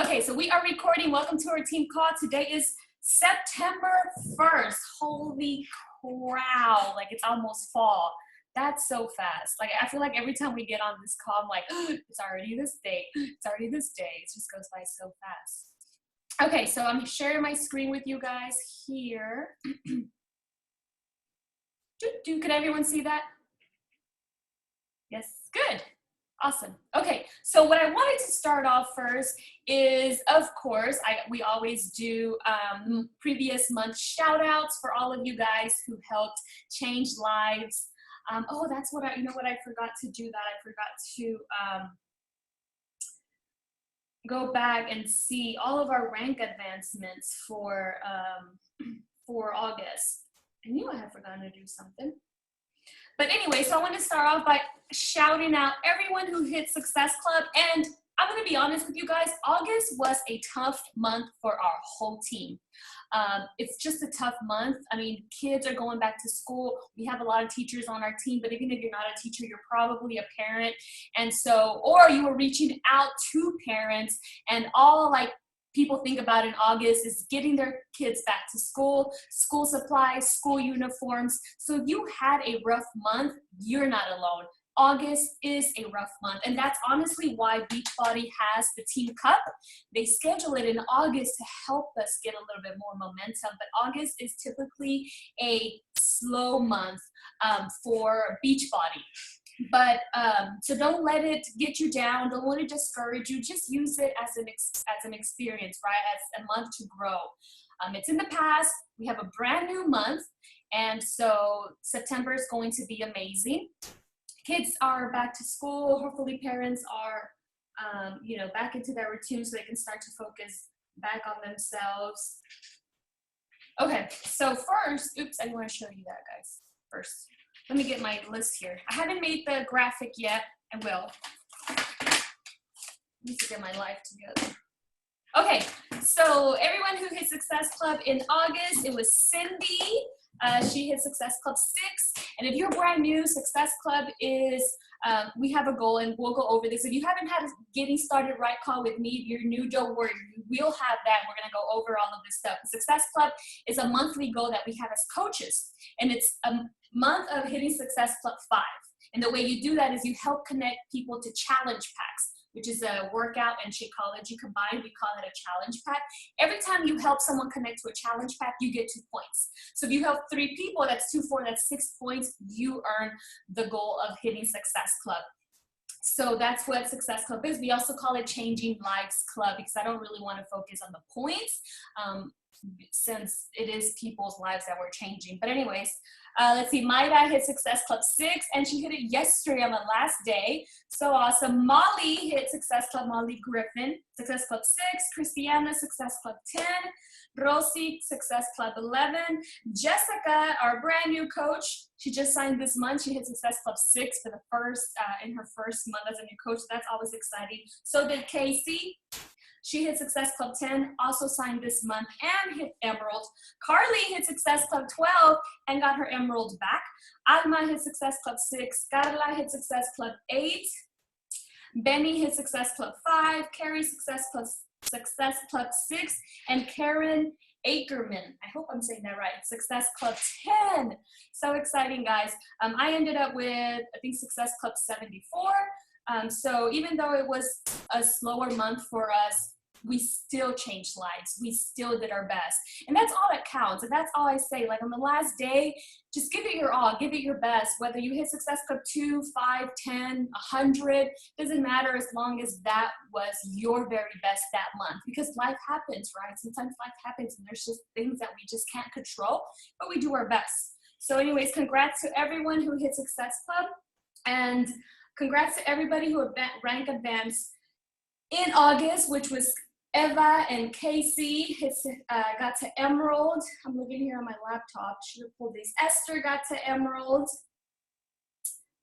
Okay, so we are recording. Welcome to our team call. Today is September 1st. Holy cow, like it's almost fall. That's so fast. Like I feel like every time we get on this call, I'm like, it's already this day. It's already this day. It just goes by so fast. Okay, so I'm sharing my screen with you guys here. Can everyone see that? Yes, good. Awesome. Okay, so what I wanted to start off first is, of course, we always do previous month shout outs for all of you guys who helped change lives. Oh, that's what I forgot to do that. I forgot to go back and see all of our rank advancements for August. I knew I had forgotten to do something. But anyway, so I want to start off by shouting out everyone who hit Success Club. And I'm going to be honest with you guys, August was a tough month for our whole team. It's just a tough month. I mean, kids are going back to school. We have a lot of teachers on our team, but even if you're not a teacher, you're probably a parent. And so, or you were reaching out to parents, and all like people think about in August is getting their kids back to school, school supplies, school uniforms. So if you had a rough month, you're not alone. August is a rough month, and that's honestly why Beachbody has the Team Cup. They schedule it in August to help us get a little bit more momentum, but August is typically a slow month for Beachbody. But so don't let it get you down. Don't let it discourage you. Just use it as an experience, right? As a month to grow. It's in the past. We have a brand new month, and so September is going to be amazing. Kids are back to school. Hopefully, parents are, back into their routine so they can start to focus back on themselves. Okay, so first, oops, I want to show you that, guys. First. Let me get my list here. I haven't made the graphic yet. I will. I need to get my life together. Okay, so everyone who hit Success Club in August, it was Cindy. She hit Success Club 6. And if you're brand new, Success Club is, we have a goal, and we'll go over this. If you haven't had a Getting Started Right call with me, if you're new, don't worry. We'll have that. We're going to go over all of this stuff. The Success Club is a monthly goal that we have as coaches. And it's a month of hitting Success Club 5. And the way you do that is you help connect people to challenge packs, which is a workout and Shakeology combined. We call it a challenge pack. Every time you help someone connect to a challenge pack, you get 2 points. So if you help 3 people, that's 2, 4, that's 6 points. You earn the goal of hitting Success Club. So that's what Success Club is. We also call it Changing Lives Club because I don't really want to focus on the points since it is people's lives that we're changing. But anyways, let's see, Maida hit Success Club 6, and she hit it yesterday on the last day. So awesome. Molly hit Success Club, Molly Griffin, Success Club 6, Christiana, Success Club 10, Rosie, Success Club 11, Jessica, our brand new coach, she just signed this month. She hit Success Club 6 for the first, in her first month as a new coach. So that's always exciting. So did Casey. She hit Success Club 10, also signed this month and hit Emerald. Carly hit Success Club 12 and got her Emerald back. Alma hit Success Club 6. Carla hit Success Club 8. Benny hit Success Club 5. Carrie Success Club 6. And Karen Ackerman, I hope I'm saying that right, Success Club 10. So exciting, guys. I ended up with, I think, Success Club 74. So even though it was a slower month for us, we still changed lives. We still did our best. And that's all that counts. And that's all I say. Like on the last day, just give it your all. Give it your best. Whether you hit Success Club 2, 5, 10, 100, doesn't matter as long as that was your very best that month. Because life happens, right? Sometimes life happens and there's just things that we just can't control, but we do our best. So anyways, congrats to everyone who hit Success Club. And congrats to everybody who rank advanced in August, which was Eva and Casey got to Emerald. I'm looking here on my laptop. Should have pulled these. Esther got to Emerald.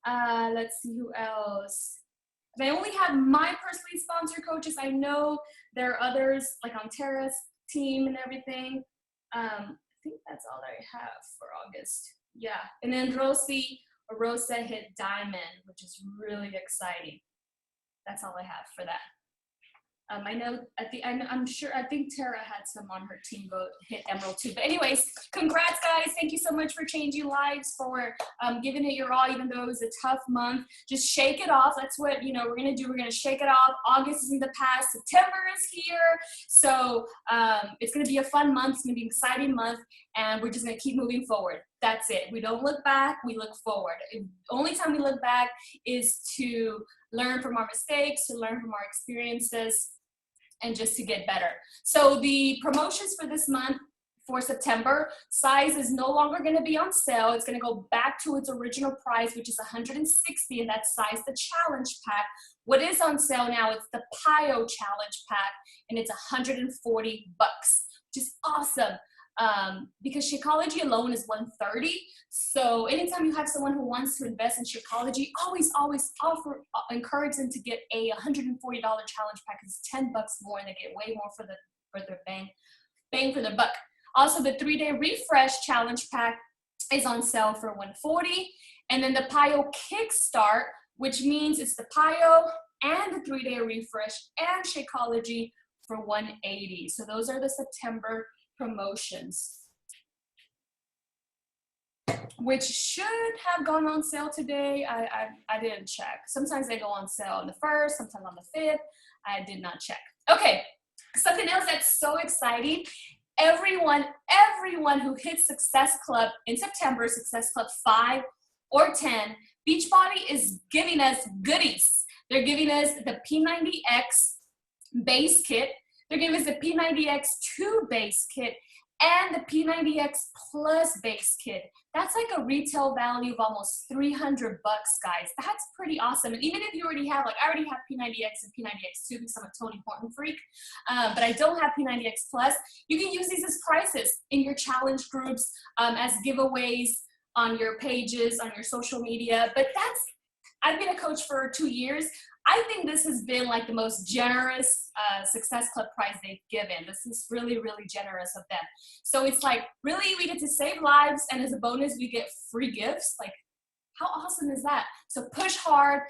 Let's see who else. I only have my personally sponsored coaches. I know there are others like on Tara's team and everything. I think that's all that I have for August. Yeah, and then Rosa hit Diamond, which is really exciting. That's all I have for that. I know at the end, I'm sure, I think Tara had some on her team go hit Emerald too. But anyways, congrats guys. Thank you so much for changing lives, for giving it your all, even though it was a tough month. Just shake it off. That's what, you know, we're going to do. We're going to shake it off. August is in the past. September is here. So it's going to be a fun month. It's going to be an exciting month. And we're just going to keep moving forward. That's it. We don't look back. We look forward. The only time we look back is to learn from our mistakes, to learn from our experiences, and just to get better. So the promotions for this month, for September, size is no longer going to be on sale. It's going to go back to its original price, which is $160, and that's size the challenge pack. What is on sale now, it's the PIO challenge pack, and it's $140, which is awesome. Because Shakeology alone is $130. So anytime you have someone who wants to invest in Shakeology, always encourage them to get a $140 challenge pack. It's $10 more, and they get way more for their bang for their buck. Also, the 3-day refresh challenge pack is on sale for $140, and then the PIO Kickstart, which means it's the PIO and the 3-day refresh and Shakeology for $180. So those are the September promotions, which should have gone on sale today. I didn't check. Sometimes they go on sale on the 1st, sometimes on the 5th. I did not check. Okay, something else that's so exciting. Everyone who hits Success Club in September, Success Club 5 or 10, Beachbody is giving us goodies. They're giving us the P90X base kit. They're giving us the P90X2 base kit and the P90X Plus base kit. That's like a retail value of almost $300, guys. That's pretty awesome. And even if you already have, like I already have P90X and P90X2 because I'm a Tony Horton freak, but I don't have P90X Plus, you can use these as prizes in your challenge groups, as giveaways on your pages, on your social media. But I've been a coach for 2 years. I think this has been like the most generous Success Club prize they've given. This is really, really generous of them. So it's like, really, we get to save lives, and as a bonus, we get free gifts. Like, how awesome is that? So push hard.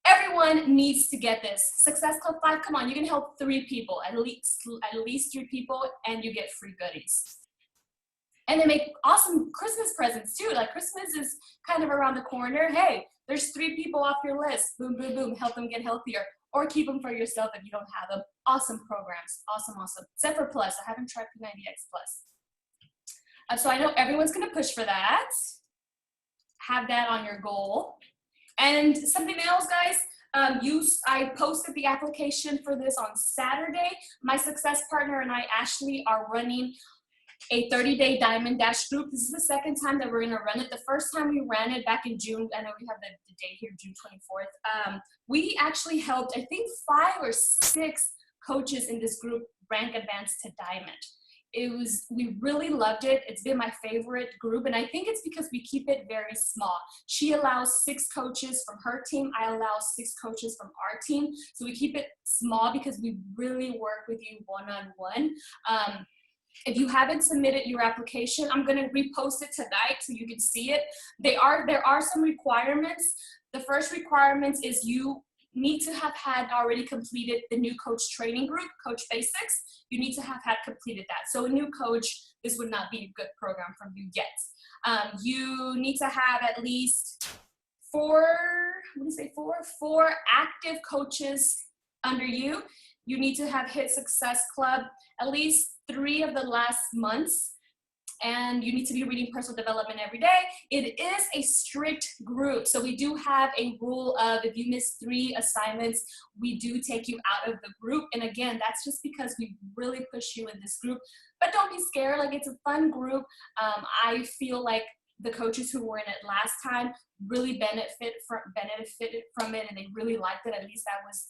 Everyone needs to get this. Success Club 5, come on, you can help 3 people, at least 3 people, and you get free goodies. And they make awesome Christmas presents too. Like, Christmas is kind of around the corner. Hey, there's 3 people off your list. Boom, boom, boom. Help them get healthier. Or keep them for yourself if you don't have them. Awesome programs. Awesome, awesome. Except for Plus. I haven't tried P90X Plus. So I know everyone's going to push for that. Have that on your goal. And something else, guys. I posted the application for this on Saturday. My success partner and I, Ashley, are running a 30-day Diamond Dash group. This is the second time that we're going to run it. The first time we ran it back in June, I know we have the date here, June 24th. We actually helped, I think, 5 or 6 coaches in this group rank advance to Diamond. We really loved it. It's been my favorite group, and I think it's because we keep it very small. She allows 6 coaches from her team. I allow 6 coaches from our team. So we keep it small because we really work with you one-on-one. If you haven't submitted your application, I'm going to repost it tonight so you can see it. There are some requirements. The first requirement is you need to have had already completed the new coach training group, Coach Basics. You need to have had completed that. So a new coach, this would not be a good program from you yet. You need to have at least 4 active coaches under you. You need to have hit Success Club at least 3 of the last months, and you need to be reading personal development every day. It is a strict group, so we do have a rule of if you miss 3 assignments, we do take you out of the group. And again, that's just because we really push you in this group. But don't be scared, like, it's a fun group. I feel like the coaches who were in it last time really benefited from it, and they really liked it. At least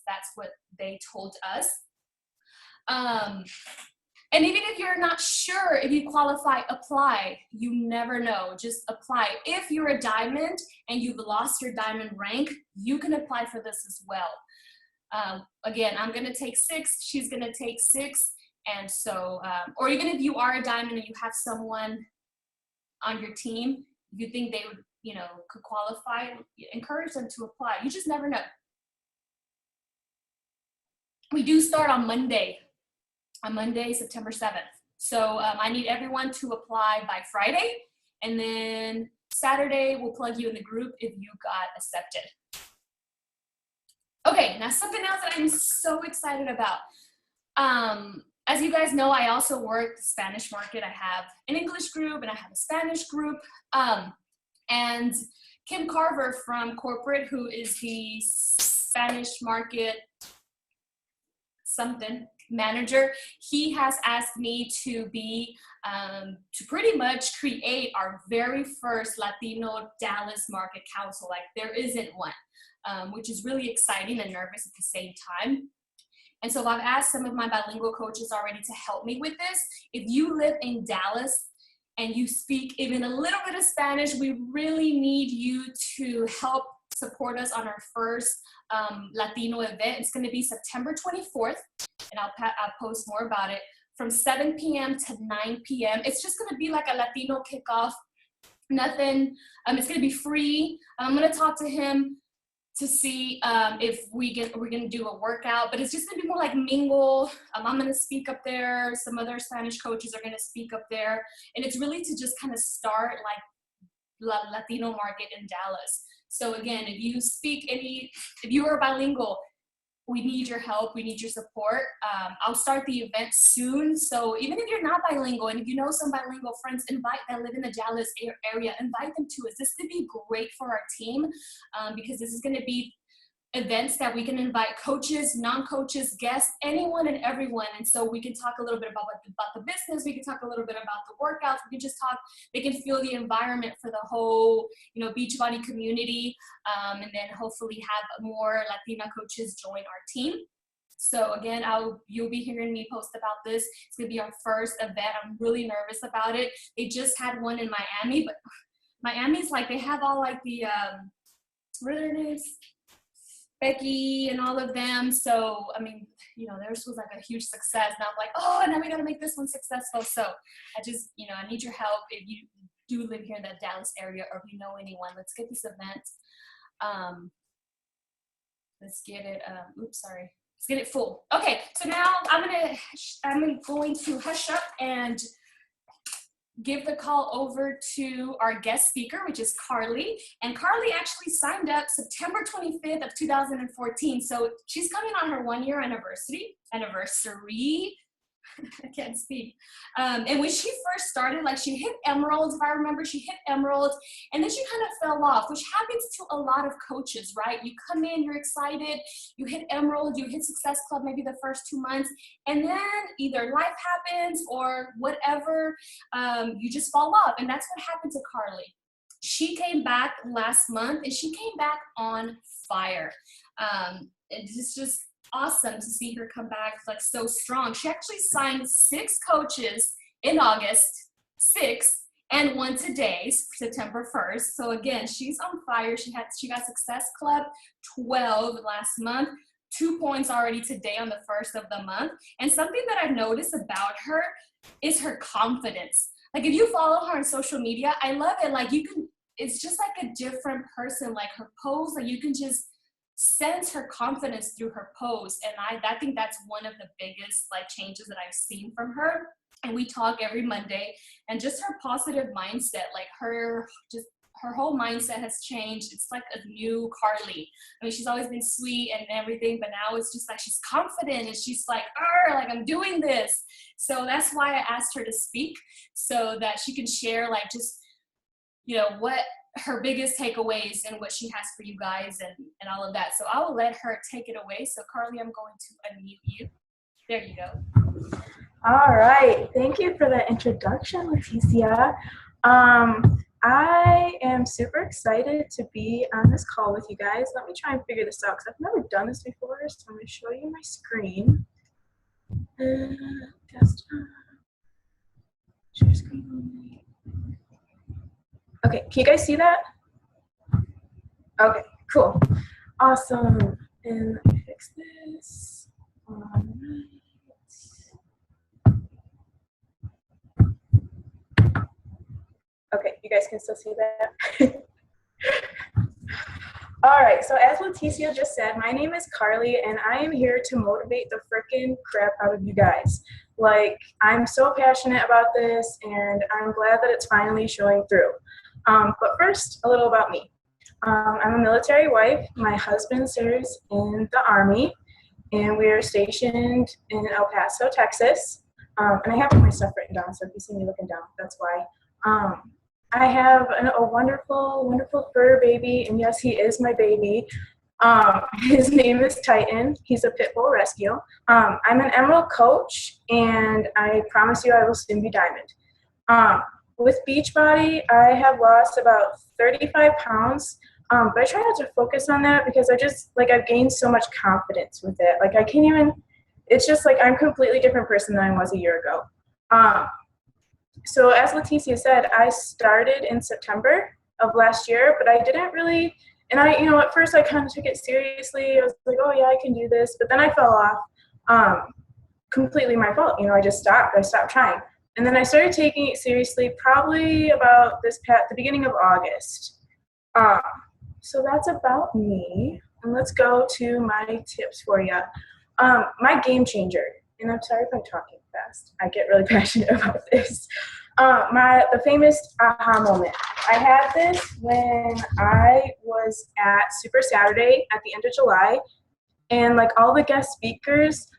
that's what they told us. And even if you're not sure if you qualify, apply. You never know, just apply. If you're a diamond and you've lost your diamond rank, you can apply for this as well. Again, I'm gonna take 6, she's gonna take 6. And so, or even if you are a diamond and you have someone on your team, you think they would, could qualify, encourage them to apply. You just never know. we do start on Monday, September 7th. So I need everyone to apply by Friday, and then Saturday we'll plug you in the group if you got accepted. Okay, now something else that I'm so excited about. As you guys know, I also work the Spanish market. I have an English group and I have a Spanish group. And Kim Carver from corporate, who is the Spanish market manager, he has asked me to be to pretty much create our very first Latino Dallas Market Council. Like, there isn't one, which is really exciting and nervous at the same time. And so I've asked some of my bilingual coaches already to help me with this. If you live in Dallas and you speak even a little bit of Spanish, we really need you to help support us on our first Latino event. It's going to be September 24th, and I'll post more about it, from 7 p.m. to 9 p.m. It's just going to be like a Latino kickoff. Nothing. It's going to be free. I'm going to talk to him to see if we're going to do a workout, but it's just going to be more like mingle. I'm going to speak up there. Some other Spanish coaches are going to speak up there. And it's really to just kind of start like Latino market in Dallas. So again, if you are bilingual, we need your help. We need your support. I'll start the event soon. So even if you're not bilingual, and if you know some bilingual friends, that live in the Dallas area, invite them to us. This could be great for our team because this is going to be events that we can invite coaches, non-coaches, guests, anyone and everyone. And so we can talk a little bit about the business. We can talk a little bit about the workouts. We can just talk. They can feel the environment for the whole, Beachbody community, and then hopefully have more Latina coaches join our team. So again, you'll be hearing me post about this. It's gonna be our first event. I'm really nervous about it. They just had one in Miami, but Miami's like, they have all like the what are their names? Becky and all of them. So, I mean, theirs was like a huge success. Now I'm like, oh, now we got to make this one successful. So I just, I need your help. If you do live here in the Dallas area, or if you know anyone, let's get this event. Let's get it, let's get it full. Okay, so now I'm going to hush up and give the call over to our guest speaker, which is Carly. And Carly actually signed up September 25th of 2014. So she's coming on her 1-year anniversary. I can't speak. And when she first started, like, she hit Emerald, if I remember, and then she kind of fell off, which happens to a lot of coaches, right? You come in, you're excited, you hit Emerald, you hit Success Club maybe the first 2 months, and then either life happens or whatever, you just fall off. And that's what happened to Carly. She came back last month, and she came back on fire. It's just awesome to see her come back like so strong. She actually signed 6 coaches in August, 6, and 1 today, September 1st. So again, she's on fire. She got Success Club 12 last month, 2 points already today on the 1st of the month. And something that I've noticed about her is her confidence. Like, if you follow her on social media, I love it. Like, it's just like a different person. Like, her pose, like, you can just sense her confidence through her pose. And I think that's one of the biggest like changes that I've seen from her. And we talk every Monday, and just her positive mindset, like her whole mindset has changed. It's like a new Carly. I mean, she's always been sweet and everything, but now it's just like she's confident, and she's like, I'm doing this. So that's why I asked her to speak, so that she can share like just, what her biggest takeaways and what she has for you guys and all of that. So I will let her take it away. So Carly, I'm going to unmute you. There you go. All right. Thank you for that introduction, Leticia. I am super excited to be on this call with you guys. Let me try and figure this out, because I've never done this before. So I'm going to show you my screen. Share screen. Okay, can you guys see that? Okay, cool. Awesome. And let me fix this. All right. Okay, you guys can still see that? All right, so as Leticia just said, my name is Carly, and I am here to motivate the frickin' crap out of you guys. Like, I'm so passionate about this, and I'm glad that it's finally showing through. But first, a little about me. I'm a military wife. My husband serves in the Army, and we are stationed in El Paso, Texas. And I have my stuff written down, so if you see me looking down, that's why. I have a wonderful, wonderful fur baby, and yes, he is my baby. His name is Titan. He's a pit bull rescue. I'm an Emerald coach, and I promise you I will soon be Diamond. With Beachbody, I have lost about 35 pounds, but I try not to focus on that because I've gained so much confidence with it. Like, I can't even, it's just like I'm a completely different person than I was a year ago. So as Leticia said, I started in September of last year, but I didn't really, and at first I kind of took it seriously. I was like, oh yeah, I can do this. But then I fell off, completely my fault. I stopped trying. And then I started taking it seriously probably about the beginning of August. So that's about me. And let's go to my tips for you. My game changer, and I'm sorry if I'm talking fast. I get really passionate about this. The famous aha moment. I had this when I was at Super Saturday at the end of July, and like all the guest speakers,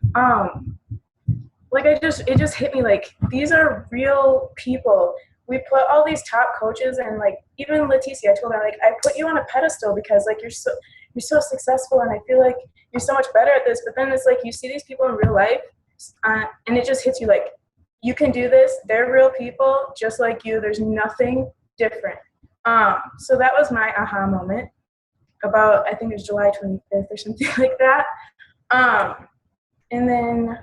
it just hit me like these are real people. We put all these top coaches, and like even Leticia, I told her like I put you on a pedestal because like you're so successful, and I feel like you're so much better at this. But then it's like you see these people in real life, and it just hits you like you can do this. They're real people just like you. There's nothing different. So that was my aha moment about, I think it was July 25th or something like that. And then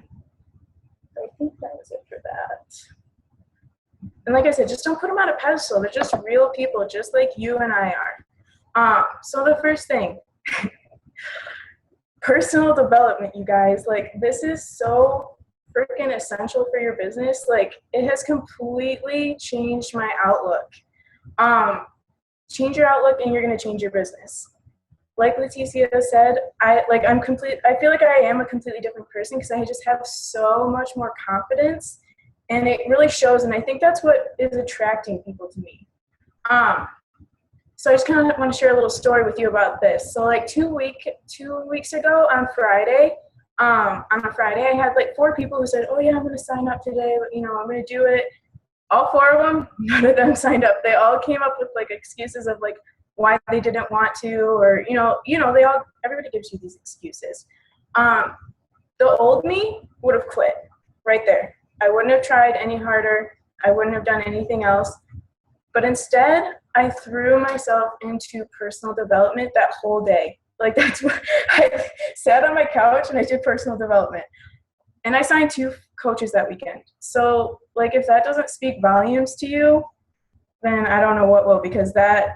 I think that was it for that. And like I said, just don't put them on a pedestal. They're just real people, just like you and I are. So the first thing, personal development, you guys. Like, this is so freaking essential for your business. Like, it has completely changed my outlook. Change your outlook and you're going to change your business. Like Leticia said, I feel like I am a completely different person because I just have so much more confidence, and it really shows, and I think that's what is attracting people to me. So I just kind of want to share a little story with you about this. So like 2 weeks ago on Friday, I had like 4 people who said, oh yeah, I'm going to sign up today. I'm going to do it. All 4 of them, none of them signed up. They all came up with like excuses of like why they didn't want to, or, everybody gives you these excuses. The old me would have quit right there. I wouldn't have tried any harder. I wouldn't have done anything else. But instead, I threw myself into personal development that whole day. Like, that's what I sat on my couch and I did personal development. And I signed 2 coaches that weekend. So, like, if that doesn't speak volumes to you, then I don't know what will, because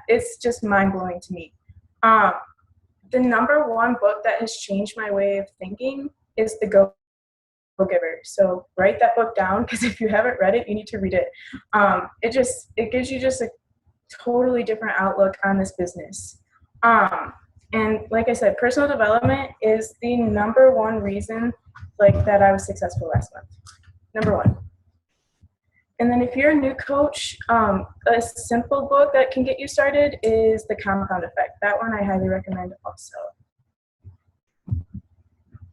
it's just mind-blowing to me. The number 1 book that has changed my way of thinking is The Go-Giver. So write that book down, because if you haven't read it, you need to read it. It gives you just a totally different outlook on this business. And like I said, personal development is the number 1 reason that I was successful last month. Number 1. And then if you're a new coach, a simple book that can get you started is The Compound Effect. That one I highly recommend also.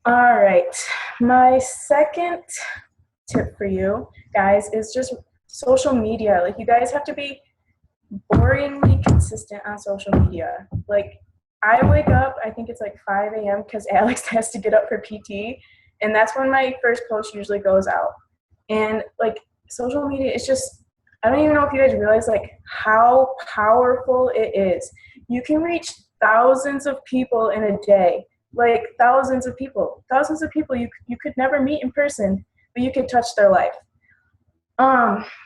All right, my second tip for you guys is just social media. Like, you guys have to be boringly consistent on social media. Like, I wake up, I think it's like 5 a.m. because Alex has to get up for PT, and that's when my first post usually goes out. And like, social media is just, I don't even know if you guys realize like how powerful it is. You can reach thousands of people in a day, like thousands of people you could never meet in person, but you could touch their life.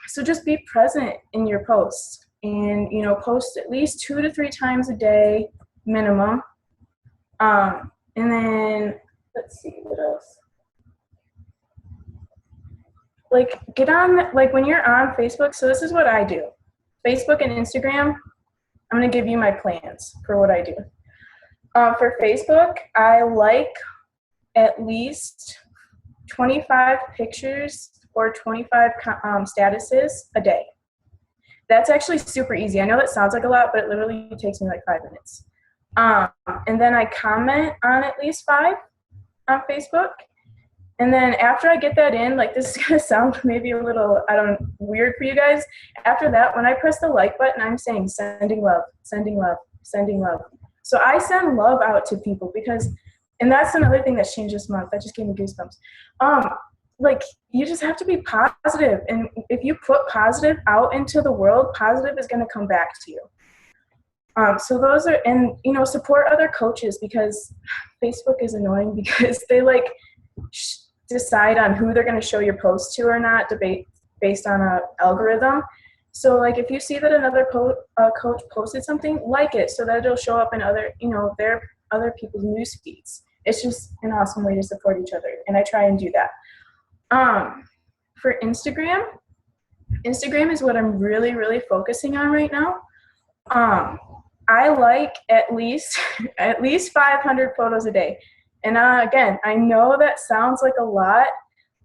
So just be present in your posts, and post at least 2 to 3 times a day minimum. And then let's see what else. Like, get on, like, when you're on Facebook, so this is what I do. Facebook and Instagram, I'm going to give you my plans for what I do. For Facebook, I like at least 25 pictures or 25 statuses a day. That's actually super easy. I know that sounds like a lot, but it literally takes me like 5 minutes. And then I comment on at least 5 on Facebook. And then after I get that in, like this is gonna sound maybe a little, weird for you guys. After that, when I press the like button, I'm saying sending love, sending love, sending love. So I send love out to people because, and that's another thing that's changed this month. That just gave me goosebumps. Like you just have to be positive, and if you put positive out into the world, positive is gonna come back to you. So those are, and support other coaches because Facebook is annoying because they like decide on who they're going to show your post to or not based on a algorithm. So like if you see that another coach posted something, like it so that it'll show up in their other people's news feeds. It's just an awesome way to support each other, and I try and do that. For Instagram is what I'm really, really focusing on right now. I like at least 500 photos a day. And again, I know that sounds like a lot,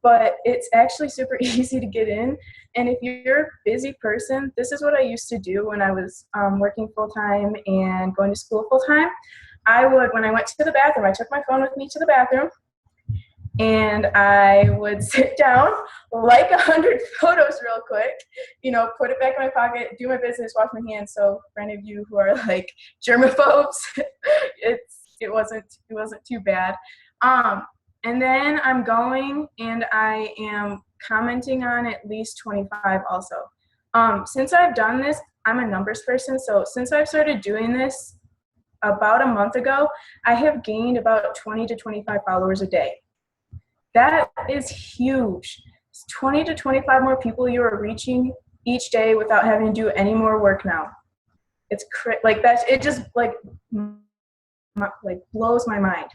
but it's actually super easy to get in. And if you're a busy person, this is what I used to do when I was working full-time and going to school full-time. When I went to the bathroom, I took my phone with me to the bathroom, and I would sit down, like 100 photos real quick, put it back in my pocket, do my business, wash my hands. So for any of you who are like germaphobes, it wasn't too bad. And then I'm going and I am commenting on at least 25 also. Since I've done this, I'm a numbers person. So since I've started doing this about a month ago, I have gained about 20 to 25 followers a day. That is huge. It's 20 to 25 more people you are reaching each day without having to do any more work now. It's like that. It just like blows my mind.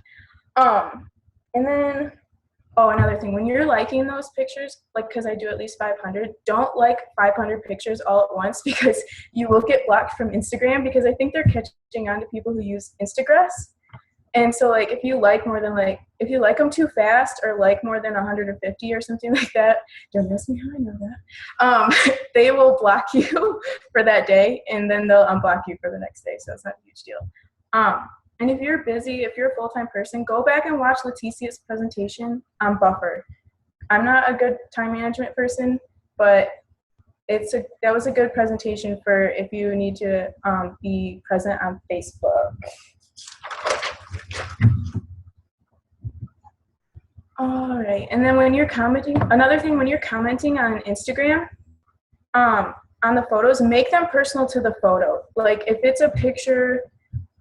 And then, another thing, when you're liking those pictures, like, because I do at least 500, don't like 500 pictures all at once because you will get blocked from Instagram because I think they're catching on to people who use Instagram. And so, like, if you like them too fast or like more than 150 or something like that, don't ask me how I know that, they will block you for that day, and then they'll unblock you for the next day, so it's not a huge deal. And if you're busy, if you're a full-time person, go back and watch Leticia's presentation on Buffer. I'm not a good time management person, but that was a good presentation for if you need to be present on Facebook. All right, and then when you're commenting, another thing, when you're commenting on Instagram, on the photos, make them personal to the photo. Like if it's a picture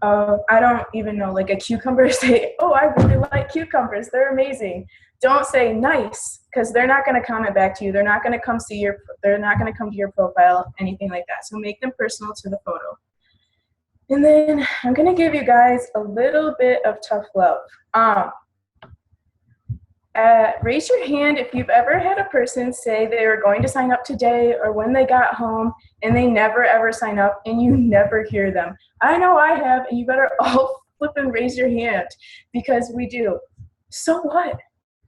of, I don't even know, like a cucumber, say, oh, I really like cucumbers, they're amazing. Don't say nice, because they're not going to comment back to you. They're not going to come they're not going to come to your profile, anything like that. So make them personal to the photo. And then I'm going to give you guys a little bit of tough love. Raise your hand if you've ever had a person say they were going to sign up today or when they got home and they never ever sign up and you never hear them. I know I have, and you better all flip and raise your hand because we do. So what?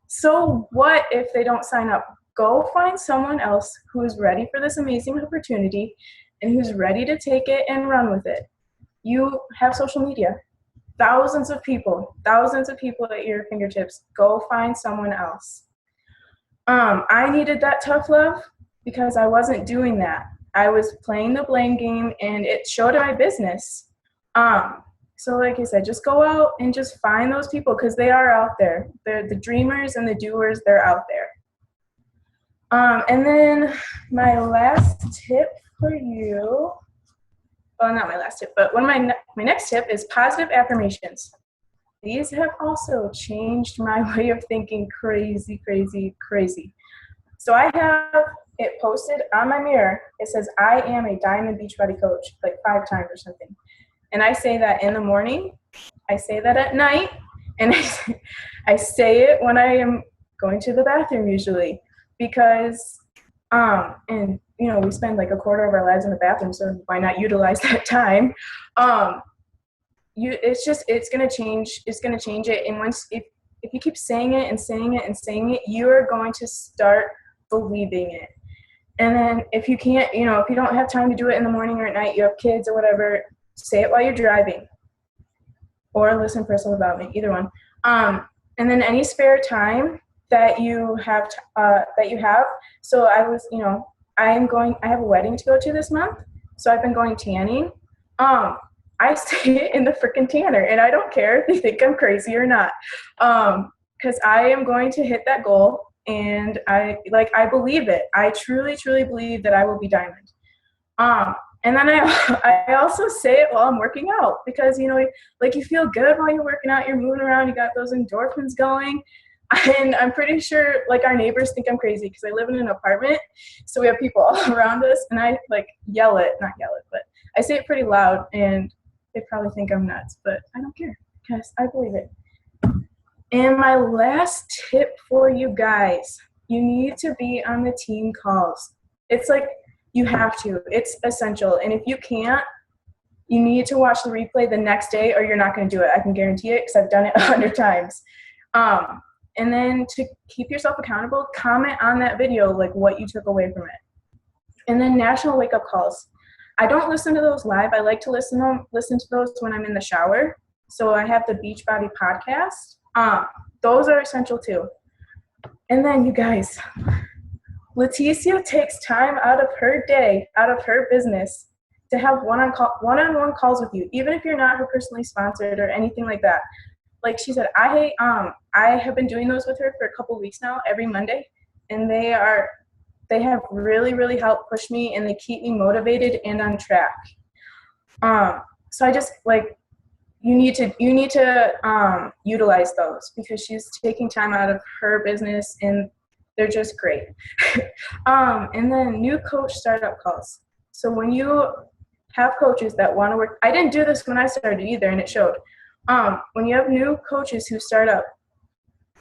So what if they don't sign up? Go find someone else who is ready for this amazing opportunity and who's ready to take it and run with it. You have social media. Thousands of people at your fingertips. Go find someone else. I needed that tough love because I wasn't doing that. I was playing the blame game and it showed in my business. So like I said, just go out and just find those people because they are out there. They're the dreamers and the doers, they're out there. And then my last tip for you, well, not my last tip, but my next tip is positive affirmations. These have also changed my way of thinking crazy, crazy, crazy. So I have it posted on my mirror. It says, I am a Diamond Beachbody coach, like 5 times or something. And I say that in the morning, I say that at night, and I say it when I am going to the bathroom usually because, and you know, we spend like a quarter of our lives in the bathroom, so why not utilize that time? it's gonna change. It's gonna change it. And once if you keep saying it and saying it and saying it, you are going to start believing it. And then if you can't, if you don't have time to do it in the morning or at night, you have kids or whatever, say it while you're driving, or listen to personal development, either one. And then any spare time that you have, So I was, I have a wedding to go to this month, so I've been going tanning. I stay in the freaking tanner, and I don't care if they think I'm crazy or not, because I am going to hit that goal, and I believe it. I truly, truly believe that I will be diamond. And then I also say it while I'm working out, because, you feel good while you're working out, you're moving around, you got those endorphins going. And I'm pretty sure, our neighbors think I'm crazy because I live in an apartment, so we have people all around us, and I, not yell it, but I say it pretty loud, and they probably think I'm nuts, but I don't care because I believe it. And my last tip for you guys, you need to be on the team calls. It's you have to. It's essential. And if you can't, you need to watch the replay the next day, or you're not going to do it. I can guarantee it because I've done it 100 times. And then to keep yourself accountable, comment on that video what you took away from it. And then national wake-up calls. I don't listen to those live. I like to listen to those when I'm in the shower. So I have the Beachbody podcast. Those are essential too. And then you guys, Leticia takes time out of her day, out of her business, to have one-on-one calls with you, even if you're not her personally sponsored or anything like that. Like she said, I have been doing those with her for a couple weeks now, every Monday, and they have really, really helped push me, and they keep me motivated and on track. So I just you need to utilize those, because she's taking time out of her business, and they're just great. And then new coach startup calls. So when you have coaches that want to work, I didn't do this when I started either, and it showed. When you have new coaches who start up,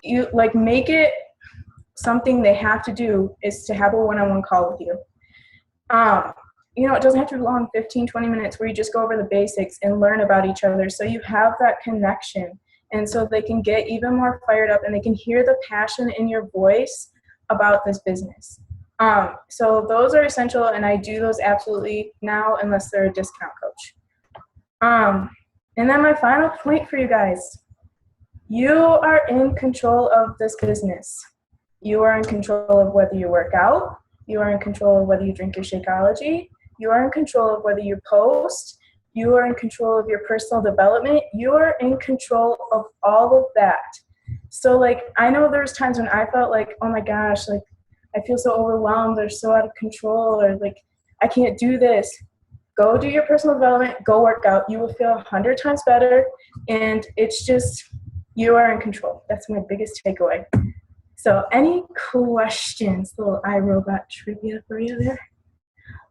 you make it something they have to do is to have a one-on-one call with you. It doesn't have to be long, 15, 20 minutes, where you just go over the basics and learn about each other, so you have that connection, and so they can get even more fired up, and they can hear the passion in your voice about this business. So those are essential, and I do those absolutely now, unless they're a discount coach. And then my final point for you guys, you are in control of this business. You are in control of whether you work out. You are in control of whether you drink your Shakeology. You are in control of whether you post. You are in control of your personal development. You are in control of all of that. So I know there's times when I felt oh my gosh, I feel so overwhelmed or so out of control, or I can't do this. Go do your personal development, go work out. You will feel 100 times better, and it's just, you are in control. That's my biggest takeaway. So any questions, little iRobot trivia for you there?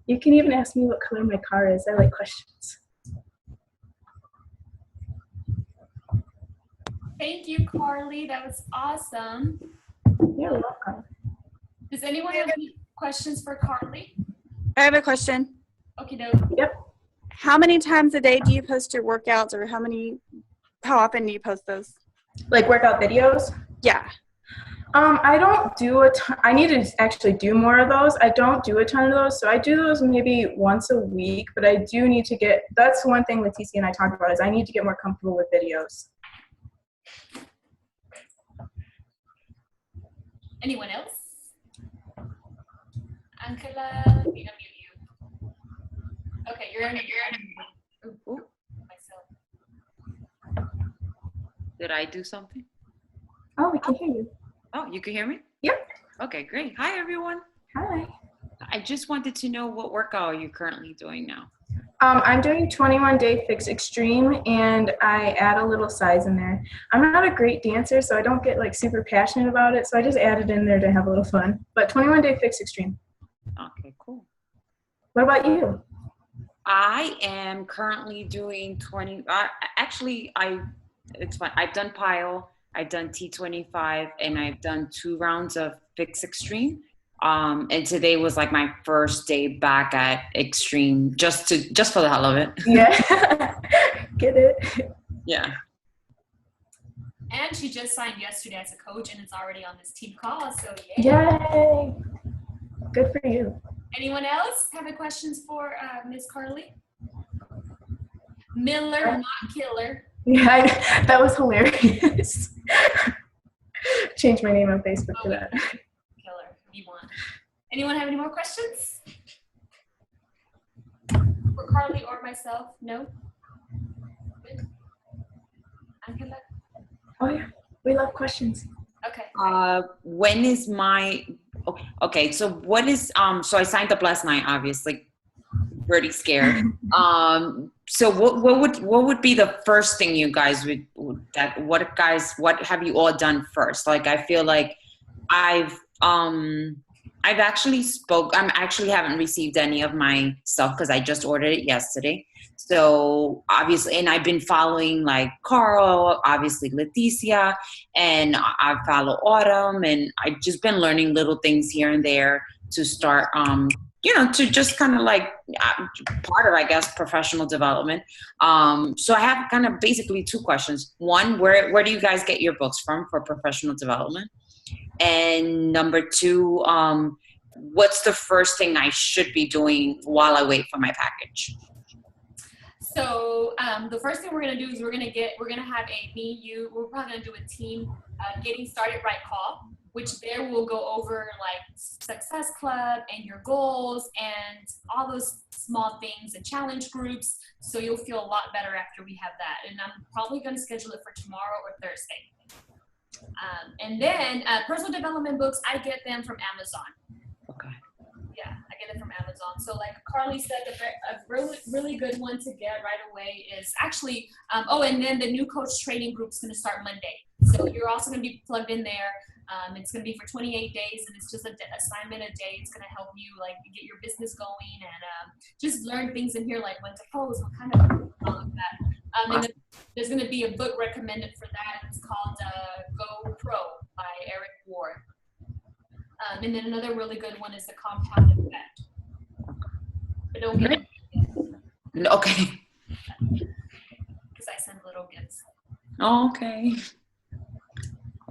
You can even ask me what color my car is. I like questions. Thank you, Carly. That was awesome. You're welcome. Does anyone have any questions for Carly? I have a question. Okay, doke. Yep. How many times a day do you post your workouts, or how often do you post those? Workout videos? Yeah. I don't do a ton. I need to actually do more of those. I don't do a ton of those, so I do those maybe once a week, but I do need to that's one thing Leticia and I talked about, is I need to get more comfortable with videos. Anyone else? Angela, I'm gonna mute you. Okay, you're in. Ooh, myself. Did I do something? Oh, we can hear you. Oh, you can hear me? Yep. Okay, great. Hi, everyone. Hi. I just wanted to know, what workout are you currently doing now? I'm doing 21 Day Fix Extreme, and I add a little size in there. I'm not a great dancer, so I don't get super passionate about it, so I just add it in there to have a little fun. But 21 Day Fix Extreme. Okay, cool. What about you? I am currently doing it's fun. I've done Pile, I've done T25, and I've done 2 rounds of Fix Extreme. And today was my first day back at Extreme, just for the hell of it. Yeah. get it. Yeah. And she just signed yesterday as a coach and it's already on this team call. So yay. Yay! Good for you. Anyone else have any questions for Miss Carly? Miller, not Killer. Yeah, that was hilarious. Change my name on Facebook to that. Killer, you want. Anyone have any more questions? For Carly or myself? No? Good. Angela? Oh yeah, we love questions. Okay. When is my, okay, so what is, so I signed up last night, obviously, pretty scared. So what would be the first thing you guys what have you all done first? Like, I feel like I've actually I actually haven't received any of my stuff because I just ordered it yesterday. So obviously, and I've been following like Carl, obviously Leticia, and I follow Autumn, and I've just been learning little things here and there to start, to just kind of like part of, I guess, professional development. So I have kind of basically two questions. One, where do you guys get your books from for professional development? And number two, what's the first thing I should be doing while I wait for my package? So the first thing we're gonna do is we're gonna have we're probably gonna do a team getting started right call, which there we'll go over like Success Club and your goals and all those small things and challenge groups. So you'll feel a lot better after we have that. And I'm probably gonna schedule it for tomorrow or Thursday. And then personal development books, I get them from Amazon. Okay. Yeah, I get it from Amazon. So like Carly said, a really, really good one to get right away is actually, and then the new coach training group is going to start Monday. So you're also going to be plugged in there. It's going to be for 28 days and it's just an assignment a day. It's going to help you like get your business going and just learn things in here like when to post, what kind of all of that. And then there's going to be a book recommended for that. It's called Go Pro by Eric Ward. And then another really good one is The Compound Effect. But don't get it. Okay. Because I send little gifts. Oh, okay.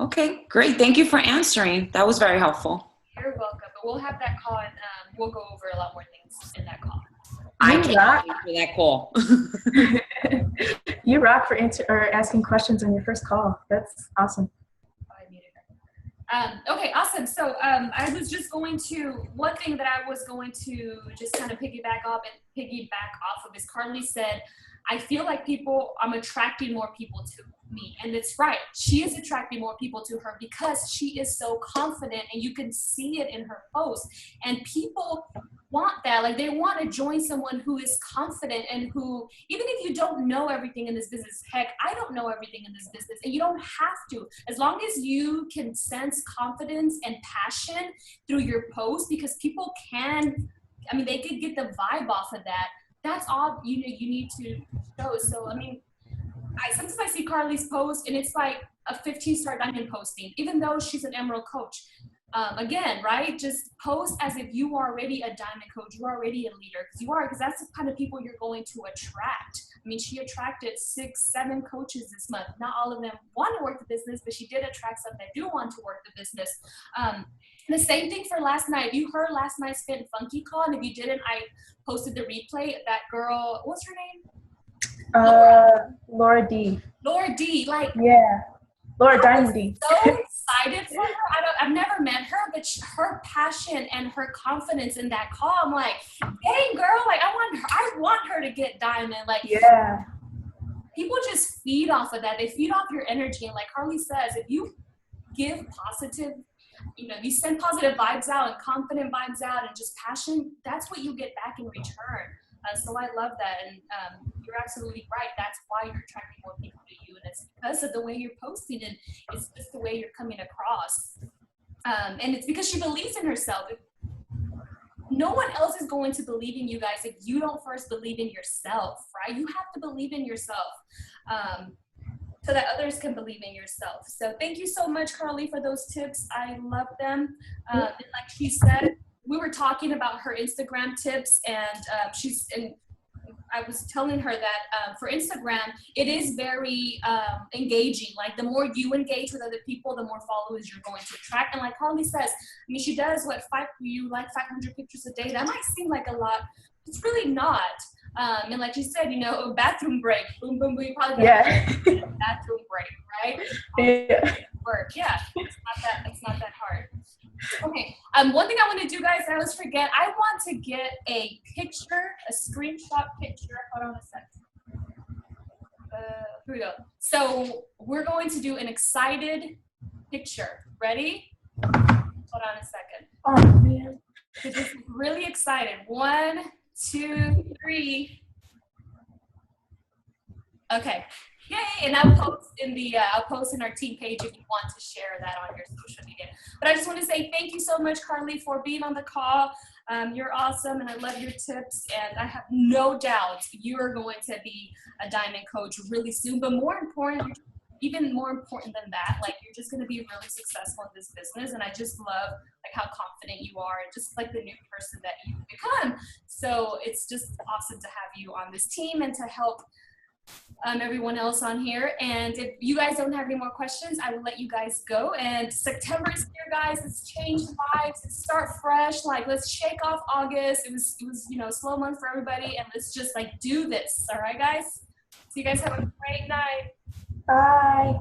Okay, great. Thank you for answering. That was very helpful. You're welcome. But we'll have that call and we'll go over a lot more things in that call. I can't wait for that call. You rock for asking questions on your first call. That's awesome. Okay, awesome. So I was just going to, one thing that I was going to just kind of piggyback off of is Carly said, I feel like I'm attracting more people to me. And it's right. She is attracting more people to her because she is so confident and you can see it in her posts. And people want that. Like they want to join someone who is confident and who, even if you don't know everything in this business, heck, I don't know everything in this business and you don't have to, as long as you can sense confidence and passion through your posts, because people they could get the vibe off of that. That's all you need to show. So, sometimes I see Carly's post and it's like a 15-star diamond posting, even though she's an Emerald coach. Again, right? Just post as if you are already a diamond coach, you're already a leader, because that's the kind of people you're going to attract. She attracted 6-7 coaches this month. Not all of them want to work the business, but she did attract some that do want to work the business. The same thing for last night. If you heard last night's Fit Funky call, and if you didn't, I posted the replay. That girl, what's her name? Laura D. Laura D. Laura Diamond D. So excited for her. I've never met her, but her passion and her confidence in that call, I'm like, dang girl, like I want her to get diamond. Like, yeah. People just feed off of that. They feed off your energy. And like Carly says, if you give positive, you send positive vibes out and confident vibes out and just passion, that's what you get back in return. So I love that. And you're absolutely right. That's why you're attracting more people to you. And it's because of the way you're posting and it's just the way you're coming across. And it's because she believes in herself. No one else is going to believe in you guys if you don't first believe in yourself, right? You have to believe in yourself so that others can believe in yourself. So thank you so much, Carly, for those tips. I love them. And like she said, we were talking about her Instagram tips, and I was telling her that for Instagram, it is very engaging. Like the more you engage with other people, the more followers you're going to attract. And like Carly says, I mean, she does what 500 pictures a day. That might seem like a lot. It's really not. And like you said, you know, bathroom break, boom, boom, boom. You probably got a bathroom break, right? Yeah. Work, yeah. It's not that hard. Okay. One thing I want to do, guys, I always forget. I want to get a picture, a screenshot picture. Hold on a second. Here we go. So we're going to do an excited picture. Ready? Hold on a second. Oh man. This is really excited. 1, 2, 3. Okay. Yay! And I'll post in our team page if you want to share that on your social media. But I just want to say thank you so much, Carly, for being on the call. You're awesome, and I love your tips. And I have no doubt you are going to be a diamond coach really soon. But more important, even more important than that, like you're just going to be really successful in this business. And I just love like how confident you are, and just like the new person that you've become. So it's just awesome to have you on this team and to help everyone else on here. And if you guys don't have any more questions, I will let you guys go. And September is here, guys. Let's change vibes. Let's start fresh. Like, let's shake off August. It was you know, a slow month for everybody, and let's just like do this. All right, guys. So you guys have a great night. Bye.